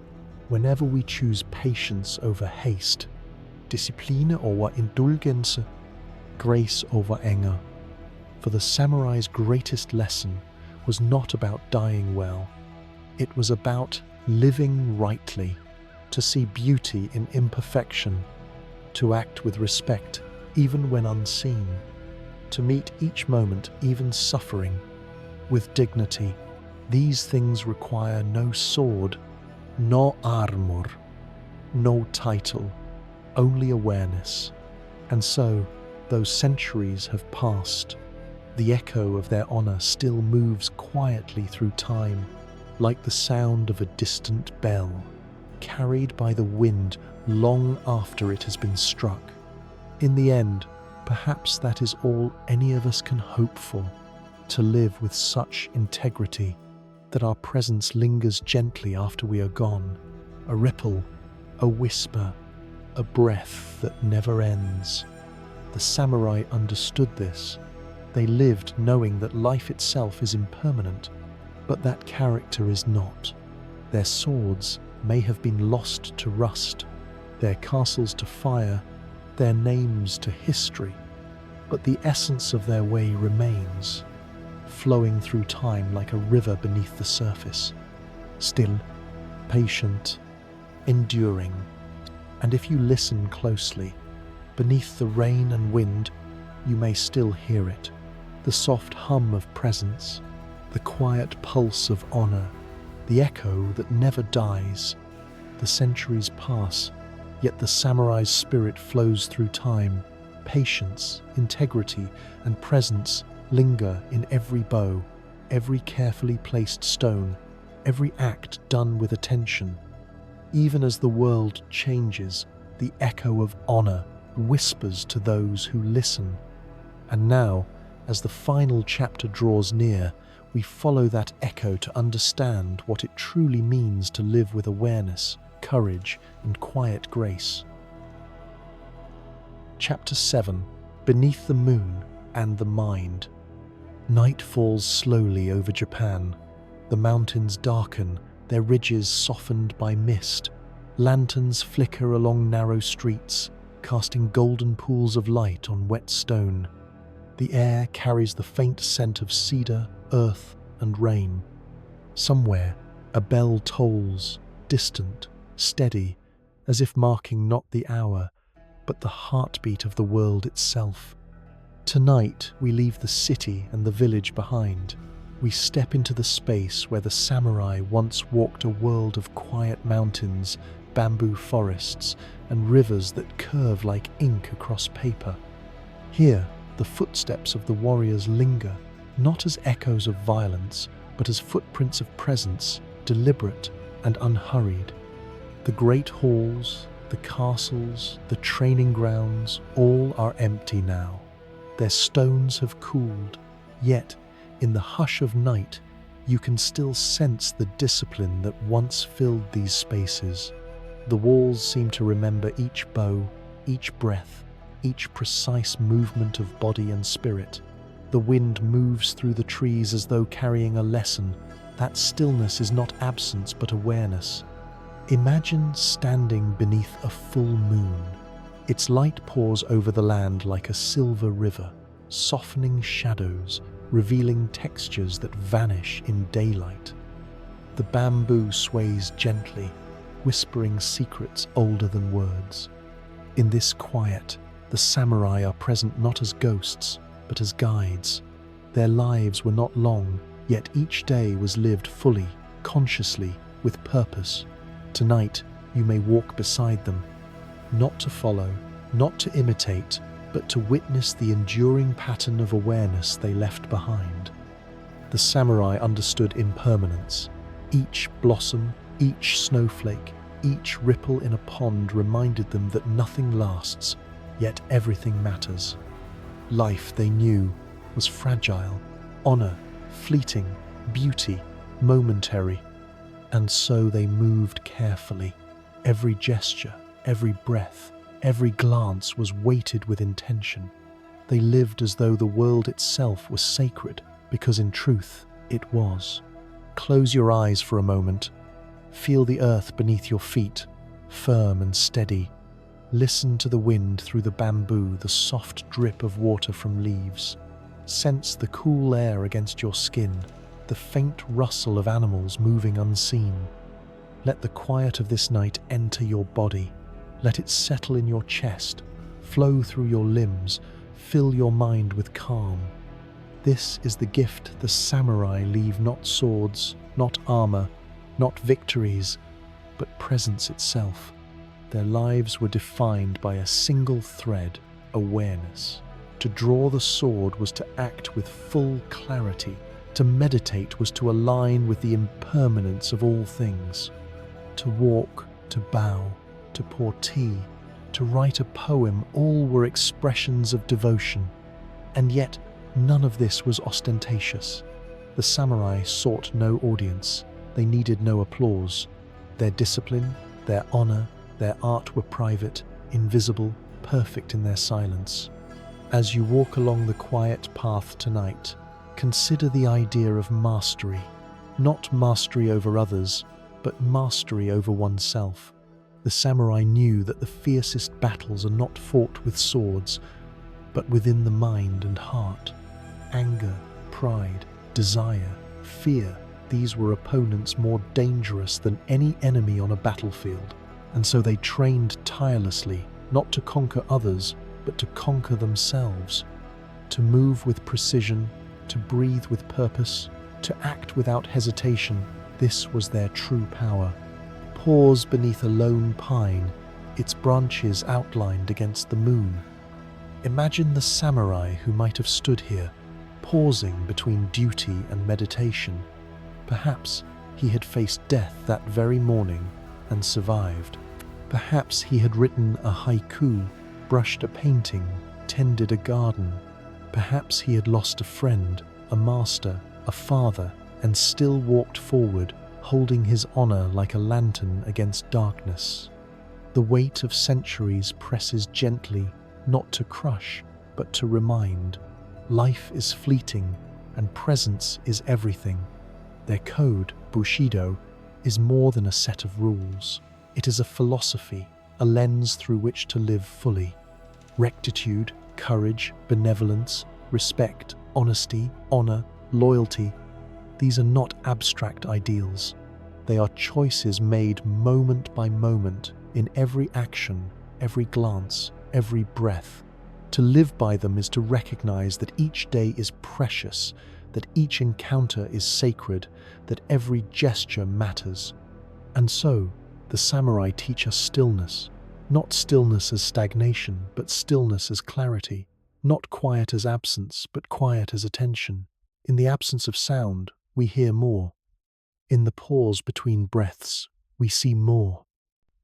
Whenever we choose patience over haste, discipline over indulgence, grace over anger. For the samurai's greatest lesson was not about dying well. It was about living rightly, to see beauty in imperfection, to act with respect even when unseen, to meet each moment, even suffering, with dignity. These things require no sword, no armor, no title, only awareness. And so, though centuries have passed, the echo of their honor still moves quietly through time, like the sound of a distant bell, carried by the wind long after it has been struck. In the end, perhaps that is all any of us can hope for, to live with such integrity that our presence lingers gently after we are gone, a ripple, a whisper, a breath that never ends. The samurai understood this. They lived knowing that life itself is impermanent, but that character is not. Their swords may have been lost to rust, their castles to fire, their names to history, but the essence of their way remains, flowing through time like a river beneath the surface, still, patient, enduring. And if you listen closely, beneath the rain and wind, you may still hear it, the soft hum of presence, the quiet pulse of honor, the echo that never dies. The centuries pass, yet the samurai's spirit flows through time. Patience, integrity, and presence linger in every bow, every carefully placed stone, every act done with attention. Even as the world changes, the echo of honor whispers to those who listen. And now, as the final chapter draws near, we follow that echo to understand what it truly means to live with awareness, courage, and quiet grace. Chapter 7: Beneath the Moon and the Mind. Night falls slowly over Japan. The mountains darken, their ridges softened by mist. Lanterns flicker along narrow streets, casting golden pools of light on wet stone. The air carries the faint scent of cedar, earth, and rain. Somewhere, a bell tolls, distant, steady, as if marking not the hour, but the heartbeat of the world itself. Tonight, we leave the city and the village behind. We step into the space where the samurai once walked, a world of quiet mountains, bamboo forests, and rivers that curve like ink across paper. Here, the footsteps of the warriors linger, not as echoes of violence, but as footprints of presence, deliberate and unhurried. The great halls, the castles, the training grounds, all are empty now. Their stones have cooled, yet, in the hush of night, you can still sense the discipline that once filled these spaces. The walls seem to remember each bow, each breath, each precise movement of body and spirit. The wind moves through the trees as though carrying a lesson. That stillness is not absence but awareness. Imagine standing beneath a full moon. Its light pours over the land like a silver river, softening shadows, revealing textures that vanish in daylight. The bamboo sways gently, whispering secrets older than words. In this quiet, the samurai are present not as ghosts, but as guides. Their lives were not long, yet each day was lived fully, consciously, with purpose. Tonight, you may walk beside them, not to follow, not to imitate, but to witness the enduring pattern of awareness they left behind. The samurai understood impermanence. Each blossom, each snowflake, each ripple in a pond reminded them that nothing lasts, yet everything matters. Life, they knew, was fragile, honor, fleeting, beauty, momentary. And so they moved carefully. Every gesture, every breath, every glance was weighted with intention. They lived as though the world itself was sacred, because in truth, it was. Close your eyes for a moment. Feel the earth beneath your feet, firm and steady. Listen to the wind through the bamboo, the soft drip of water from leaves. Sense the cool air against your skin, the faint rustle of animals moving unseen. Let the quiet of this night enter your body. Let it settle in your chest, flow through your limbs, fill your mind with calm. This is the gift the samurai leave: not swords, not armor, not victories, but presence itself. Their lives were defined by a single thread: awareness. To draw the sword was to act with full clarity. To meditate was to align with the impermanence of all things. To walk, to bow, to pour tea, to write a poem, all were expressions of devotion. And yet, none of this was ostentatious. The samurai sought no audience. They needed no applause. Their discipline, their honor, their art were private, invisible, perfect in their silence. As you walk along the quiet path tonight, consider the idea of mastery. Not mastery over others, but mastery over oneself. The samurai knew that the fiercest battles are not fought with swords, but within the mind and heart. Anger, pride, desire, fear, these were opponents more dangerous than any enemy on a battlefield. And so they trained tirelessly, not to conquer others, but to conquer themselves. To move with precision, to breathe with purpose, to act without hesitation, this was their true power. Pause beneath a lone pine, its branches outlined against the moon. Imagine the samurai who might have stood here, pausing between duty and meditation. Perhaps he had faced death that very morning and survived. Perhaps he had written a haiku, brushed a painting, tended a garden. Perhaps he had lost a friend, a master, a father, and still walked forward, holding his honor like a lantern against darkness. The weight of centuries presses gently, not to crush, but to remind. Life is fleeting, and presence is everything. Their code, Bushido, is more than a set of rules. It is a philosophy, a lens through which to live fully. Rectitude, courage, benevolence, respect, honesty, honor, loyalty, these are not abstract ideals. They are choices made moment by moment in every action, every glance, every breath. To live by them is to recognize that each day is precious, that each encounter is sacred, that every gesture matters. And so, the samurai teach us stillness, not stillness as stagnation, but stillness as clarity, not quiet as absence, but quiet as attention. In the absence of sound, we hear more. In the pause between breaths, we see more.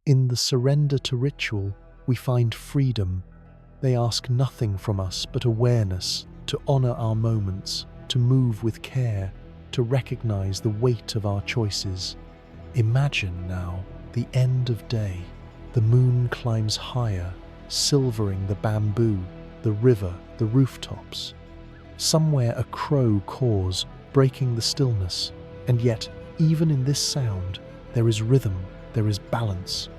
In the surrender to ritual, we find freedom. They ask nothing from us but awareness, to honor our moments, to move with care, to recognize the weight of our choices. Imagine now the end of day. The moon climbs higher, silvering the bamboo, the river, the rooftops. Somewhere a crow caws, breaking the stillness. And yet, even in this sound, there is rhythm, there is balance.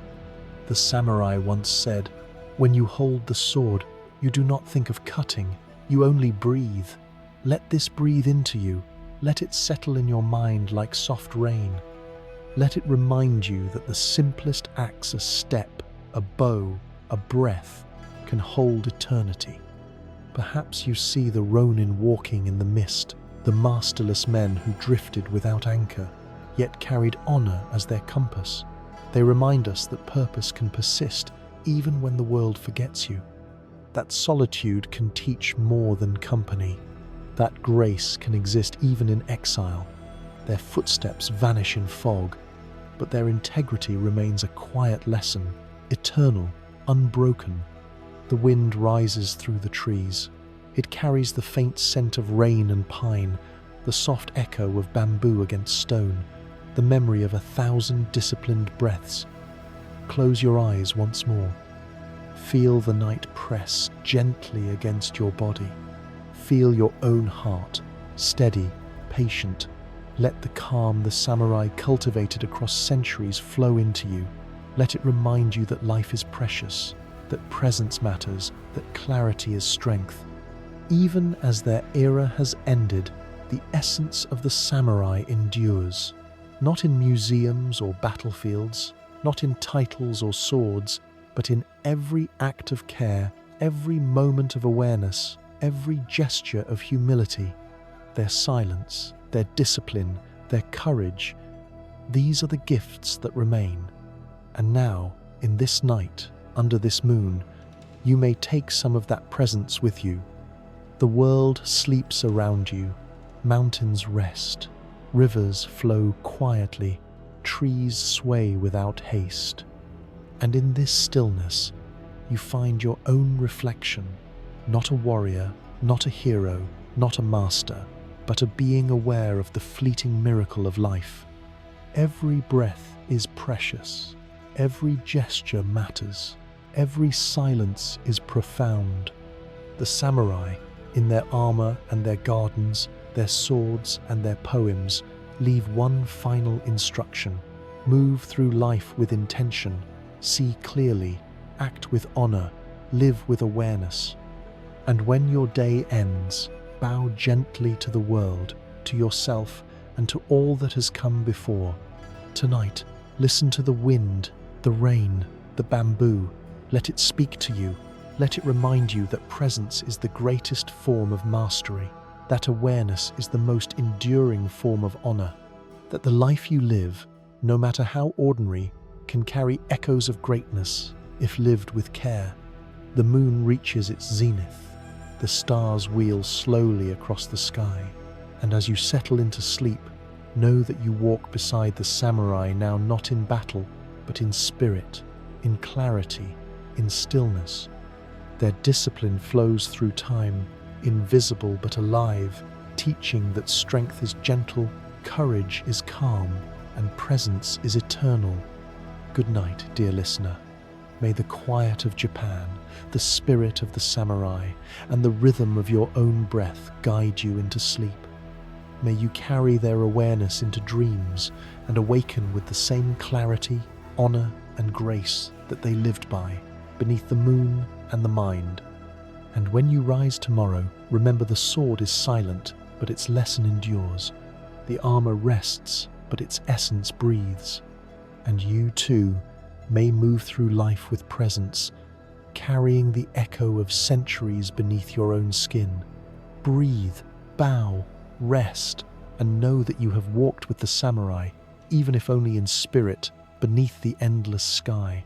The samurai once said, "When you hold the sword, you do not think of cutting, you only breathe. Let this breathe into you. Let it settle in your mind like soft rain. Let it remind you that the simplest acts, a step, a bow, a breath, can hold eternity." Perhaps you see the Ronin walking in the mist, the masterless men who drifted without anchor, yet carried honor as their compass. They remind us that purpose can persist even when the world forgets you, that solitude can teach more than company, that grace can exist even in exile. Their footsteps vanish in fog, but their integrity remains a quiet lesson, eternal, unbroken. The wind rises through the trees. It carries the faint scent of rain and pine, the soft echo of bamboo against stone, the memory of 1,000 disciplined breaths. Close your eyes once more. Feel the night press gently against your body. Feel your own heart, steady, patient. Let the calm the samurai cultivated across centuries flow into you. Let it remind you that life is precious, that presence matters, that clarity is strength. Even as their era has ended, the essence of the samurai endures. Not in museums or battlefields, not in titles or swords, but in every act of care, every moment of awareness, every gesture of humility. Their silence, their discipline, their courage, these are the gifts that remain. And now, in this night, under this moon, you may take some of that presence with you. The world sleeps around you, mountains rest, rivers flow quietly, trees sway without haste. And in this stillness, you find your own reflection, not a warrior, not a hero, not a master, but a being aware of the fleeting miracle of life. Every breath is precious, every gesture matters, every silence is profound. The samurai, in their armor and their gardens, their swords and their poems, leave one final instruction: move through life with intention, see clearly, act with honor, live with awareness. And when your day ends, bow gently to the world, to yourself, and to all that has come before. Tonight, listen to the wind, the rain, the bamboo. Let it speak to you. Let it remind you that presence is the greatest form of mastery, that awareness is the most enduring form of honor, that the life you live, no matter how ordinary, can carry echoes of greatness if lived with care. The moon reaches its zenith. The stars wheel slowly across the sky, and as you settle into sleep, know that you walk beside the samurai, now not in battle, but in spirit, in clarity, in stillness. Their discipline flows through time, invisible but alive, teaching that strength is gentle, courage is calm, and presence is eternal. Good night, dear listener. May the quiet of Japan, the spirit of the samurai, and the rhythm of your own breath guide you into sleep. May you carry their awareness into dreams and awaken with the same clarity, honor, and grace that they lived by, beneath the moon and the mind. And when you rise tomorrow, remember the sword is silent, but its lesson endures. The armor rests, but its essence breathes. And you, too, may move through life with presence, carrying the echo of centuries beneath your own skin. Breathe, bow, rest, and know that you have walked with the samurai, even if only in spirit, beneath the endless sky.